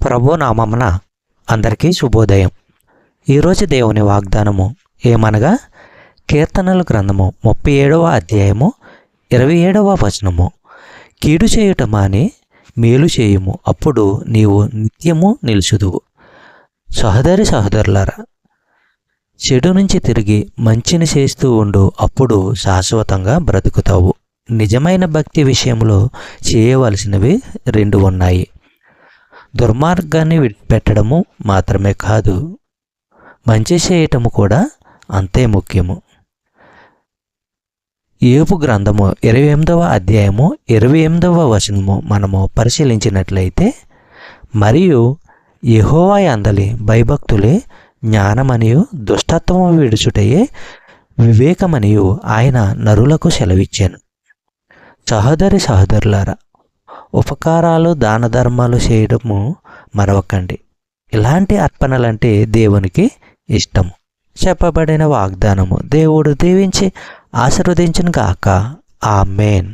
ప్రభు నామమున అందరికీ శుభోదయం. ఈరోజు దేవుని వాగ్దానము ఏమనగా కీర్తనల గ్రంథము 37వ అధ్యాయము 27వ వచనము. కీడు చేయుట మాని మేలు చేయుము, అప్పుడు నీవు నిత్యము నిలుచుదువు. సహోదరులారా, చెడు నుంచి తిరిగి మంచిని చేస్తూ ఉండు, అప్పుడు శాశ్వతంగా బ్రతుకుతావు. నిజమైన భక్తి విషయంలో చేయవలసినవి 2 ఉన్నాయి. దుర్మార్గాన్ని విడిపెట్టడము మాత్రమే కాదు, మంచి చేయటము కూడా అంతే ముఖ్యము. యోబు గ్రంథము 28వ అధ్యాయము 28వ వచనము మనము పరిశీలించినట్లయితే, మరియు యెహోవా యందలి భయభక్తులే జ్ఞానమనియు దుష్టత్వము విడుచుటయే వివేకమనియు ఆయన నరులకు సెలవిచ్చాను. సహోదరులారా, ఉపకారాలు దాన ధర్మాలు చేయడము మరవకండి. ఇలాంటి అర్పణలంటే దేవునికి ఇష్టము. చెప్పబడిన వాగ్దానము దేవుడు దీవించి ఆశీర్వదించును గాక. ఆమేన్.